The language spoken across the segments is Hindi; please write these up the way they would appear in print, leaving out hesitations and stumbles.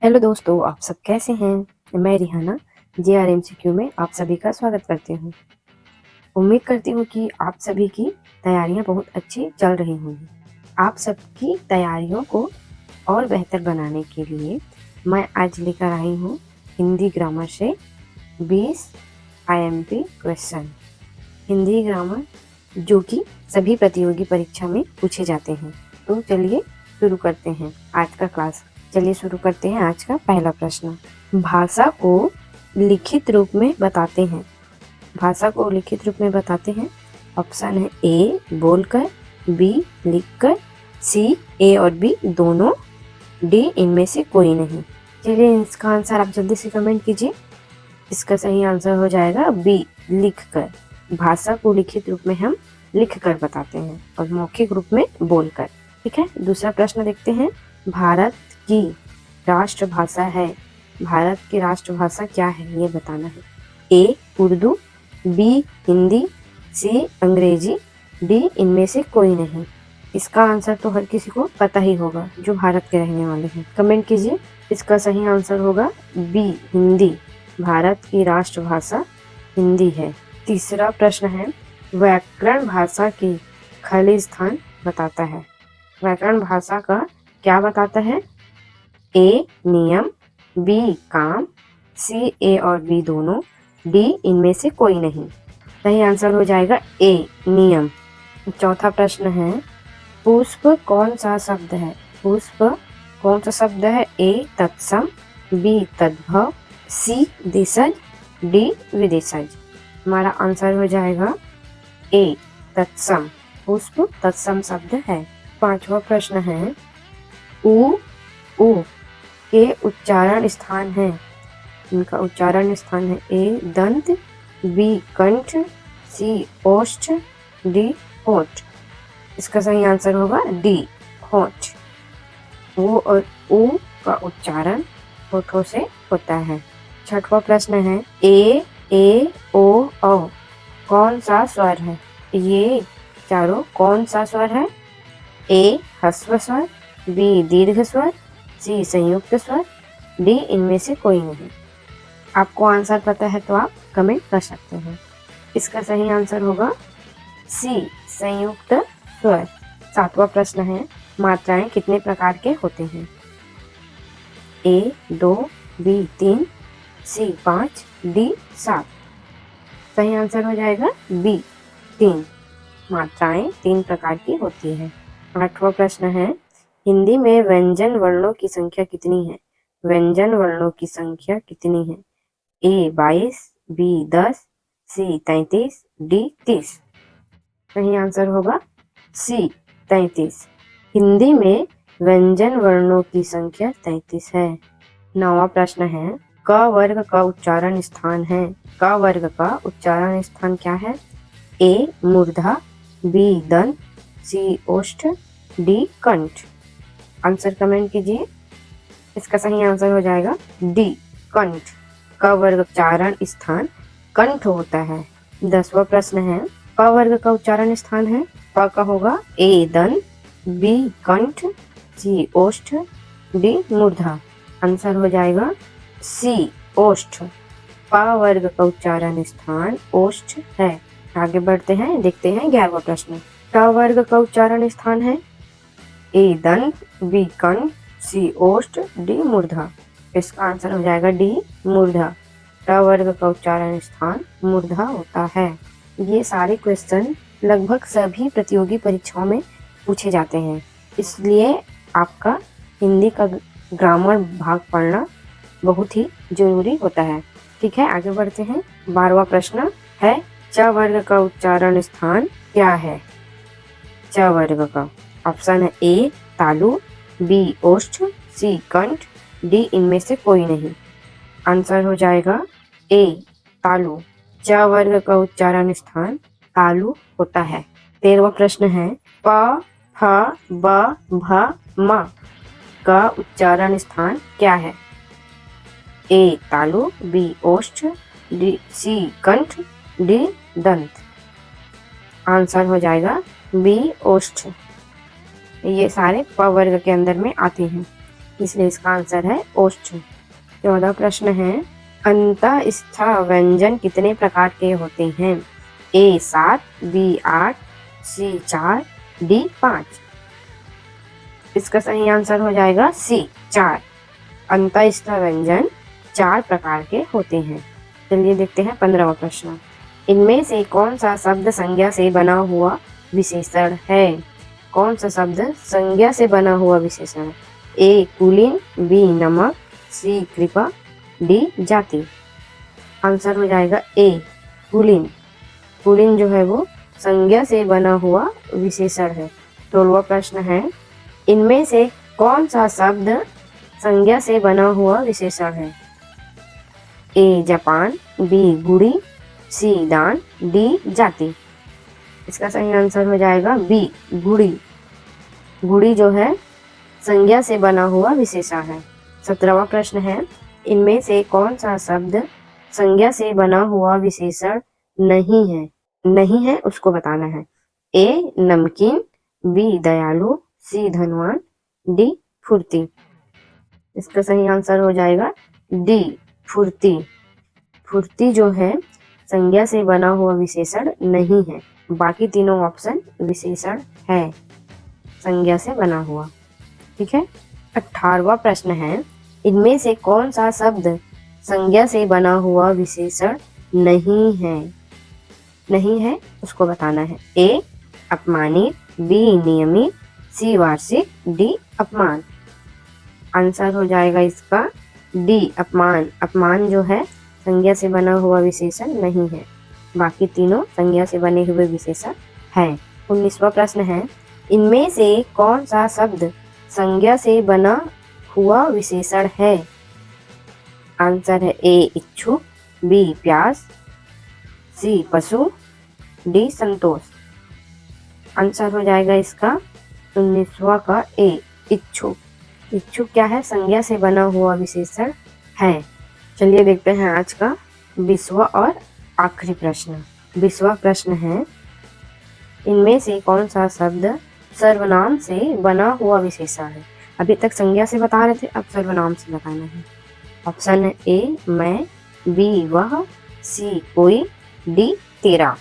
हेलो दोस्तों, आप सब कैसे हैं? मैं रिहाना JRMCQ में आप सभी का स्वागत करती हूँ। उम्मीद करती हूँ कि आप सभी की तैयारियां बहुत अच्छी चल रही होंगी। आप सबकी तैयारियों को और बेहतर बनाने के लिए मैं आज लेकर आई हूँ हिंदी ग्रामर से 20 IMP क्वेश्चन। हिंदी ग्रामर जो कि सभी प्रतियोगी परीक्षा में पूछे जाते हैं। तो चलिए शुरू करते हैं आज का क्लास। चलिए शुरू करते हैं आज का पहला प्रश्न। भाषा को लिखित रूप में बताते हैं। भाषा को लिखित रूप में बताते हैं। ऑप्शन है ए बोलकर, बी लिखकर, सी ए और बी दोनों, डी इनमें से कोई नहीं। चलिए इसका आंसर आप जल्दी से कमेंट कीजिए। इसका सही आंसर हो जाएगा बी लिखकर। भाषा को लिखित रूप में हम लिखकर बताते हैं और मौखिक रूप में बोलकर। ठीक है, दूसरा प्रश्न देखते हैं। भारत की राष्ट्रभाषा है। भारत की राष्ट्रभाषा क्या है ये बताना है। ए उर्दू, बी हिंदी, सी अंग्रेजी, डी इनमें से कोई नहीं। इसका आंसर तो हर किसी को पता ही होगा जो भारत के रहने वाले हैं। कमेंट कीजिए। इसका सही आंसर होगा बी हिंदी। भारत की राष्ट्रभाषा हिंदी है। तीसरा प्रश्न है। व्याकरण भाषा की खालिस्तान बताता है। व्याकरण भाषा का क्या बताता है? ए नियम, बी काम, सी ए और बी दोनों, डी इनमें से कोई नहीं। सही आंसर हो जाएगा ए नियम। चौथा प्रश्न है। पुष्प कौन सा शब्द है? पुष्प कौन सा शब्द है? ए तत्सम, बी तद्भव, सी देशज, डी विदेशज। हमारा आंसर हो जाएगा ए तत्सम। पुष्प तत्सम शब्द है। पांचवा प्रश्न है। उ के उच्चारण स्थान है। इनका उच्चारण स्थान है। ए दंत, बी कंठ, सी ओष्ठ, डी होठ। इसका सही आंसर होगा डी होठ। ओ और उ का उच्चारण होठों से होता है। छठवा प्रश्न है। ए ओ औ कौन सा स्वर है? ये चारों कौन सा स्वर है? ए ह्रस्व स्वर, बी दीर्घ स्वर, सी संयुक्त स्वर, डी इनमें से कोई नहीं। आपको आंसर पता है तो आप कमेंट कर सकते हैं। इसका सही आंसर होगा सी संयुक्त स्वर। सातवां प्रश्न है। मात्राएं कितने प्रकार के होते हैं? ए 2, बी 3, सी 5, डी 7। सही आंसर हो जाएगा बी 3। मात्राएं 3 प्रकार की होती है। आठवां प्रश्न है। हिंदी में व्यंजन वर्णों की संख्या कितनी है? व्यंजन वर्णों की संख्या कितनी है? ए 22, बी 10, सी 33, डी 30। सही आंसर होगा सी 33। हिंदी में व्यंजन वर्णों की संख्या 33 है। 9वां प्रश्न है। क वर्ग का उच्चारण स्थान है। क वर्ग का उच्चारण स्थान क्या है? ए मूर्धा, बी दंत, सी ओष्ठ, डी कंठ। आंसर कमेंट कीजिए। इसका सही आंसर हो जाएगा डी कंठ। क वर्ग उच्चारण स्थान कंठ होता है। 10वां प्रश्न है। प वर्ग का उच्चारण स्थान है। प का होगा ए दंत, बी कंठ, सी ओष्ठ, डी मूर्धा। आंसर हो जाएगा सी ओष्ठ। प वर्ग का उच्चारण स्थान ओष्ठ है। आगे बढ़ते हैं, देखते हैं 11वां प्रश्न। ट वर्ग का उच्चारण स्थान है। ए दंत, बी कंठ, सी ओष्ठ, डी मूर्धा। इसका आंसर हो जाएगा डी मूर्धा। ट वर्ग का उच्चारण स्थान मूर्धा होता है। ये सारे क्वेश्चन लगभग सभी प्रतियोगी परीक्षाओं में पूछे जाते हैं, इसलिए आपका हिंदी का ग्रामर भाग पढ़ना बहुत ही जरूरी होता है। ठीक है, आगे बढ़ते हैं। 12वां प्रश्न है। च वर्ग का उच्चारण स्थान क्या है? च वर्ग का ऑप्शन है। ए तालु, बी ओष्ठ, सी कंठ, डी इनमें से कोई नहीं। आंसर हो जाएगा ए तालु। च वर्ग का उच्चारण स्थान तालु होता है। 13वां प्रश्न है। प फ ब भ म का उच्चारण स्थान क्या है? ए तालु, बी ओष्ठ, डी सी कंठ, डी दंत। आंसर हो जाएगा बी ओष्ठ। ये सारे प वर्ग के अंदर में आते हैं। इसलिए इसका आंसर है ओष्ठ। 14 प्रश्न है, अंतःस्थ व्यंजन कितने प्रकार के होते हैं? ए 7, बी 8, सी 4, डी 5। इसका सही आंसर हो जाएगा सी 4। अंतःस्थ व्यंजन 4 प्रकार के होते हैं। चलिए देखते हैं 15वां प्रश्न। इनमें से कौन सा शब्द संज्ञा से बना हुआ विशेषण है? कौन सा शब्द संज्ञा से बना हुआ विशेषण है? ए कुलीन, बी नमक, सी कृपा, डी जाति। आंसर हो जाएगा ए कुलीन। कुलीन जो है वो संज्ञा से बना हुआ विशेषण है। 16वां प्रश्न है, इनमें से कौन सा शब्द संज्ञा से बना हुआ विशेषण है? ए जापान, बी गुड़ी, सी दान, डी जाति। इसका सही आंसर हो जाएगा बी गुड़ी। गुड़ी जो है संज्ञा से बना हुआ विशेषण है। 17वां प्रश्न है, इनमें से कौन सा शब्द संज्ञा से बना हुआ विशेषण नहीं है? नहीं है उसको बताना है। ए नमकीन, बी दयालु, सी धनवान, डी फुर्ती। इसका सही आंसर हो जाएगा डी फुर्ती। फुर्ती जो है संज्ञा से बना हुआ विशेषण नहीं है। बाकी तीनों ऑप्शन विशेषण है संज्ञा से बना हुआ। ठीक है। 18वां प्रश्न है, इनमें से कौन सा शब्द संज्ञा से बना हुआ विशेषण नहीं है? नहीं है उसको बताना है। ए अपमानित, बी नियमित, सी वार्षिक, डी अपमान। आंसर हो जाएगा इसका डी अपमान। अपमान जो है संज्ञा से बना हुआ विशेषण नहीं है। बाकी तीनों संज्ञा से बने हुए विशेषण है। 19वां प्रश्न है, इनमें से कौन सा शब्द संज्ञा से बना हुआ विशेषण है? आंसर है ए इच्छुक, बी प्यास, सी पशु, डी संतोष। आंसर हो जाएगा इसका 19वां का ए इच्छुक। इच्छुक क्या है? संज्ञा से बना हुआ विशेषण है। चलिए देखते हैं आज का 20वां और आखिरी प्रश्न। 20वां प्रश्न है, इनमें से कौन सा शब्द सर्वनाम से बना हुआ विशेषण है? अभी तक संज्ञा से बता रहे थे, अब सर्वनाम से बताना है। ऑप्शन है ए मैं, बी वह, सी कोई, डी तेरा।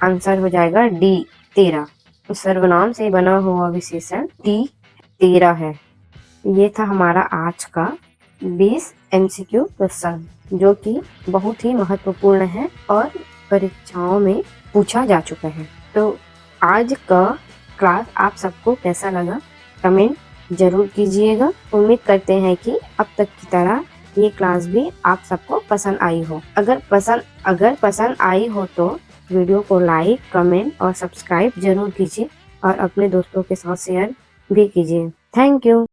आंसर हो जाएगा डी तेरा। सर्वनाम से बना हुआ विशेषण डी तेरा है। ये था हमारा आज का 20 MCQ क्वेश्चन जो कि बहुत ही महत्वपूर्ण है और परीक्षाओं में पूछा जा चुका है। तो आज का क्लास आप सबको कैसा लगा कमेंट जरूर कीजिएगा। उम्मीद करते हैं कि अब तक की तरह ये क्लास भी आप सबको पसंद आई हो। अगर पसंद आई हो तो वीडियो को लाइक, कमेंट और सब्सक्राइब जरूर कीजिए और अपने दोस्तों के साथ शेयर भी कीजिए। Thank you.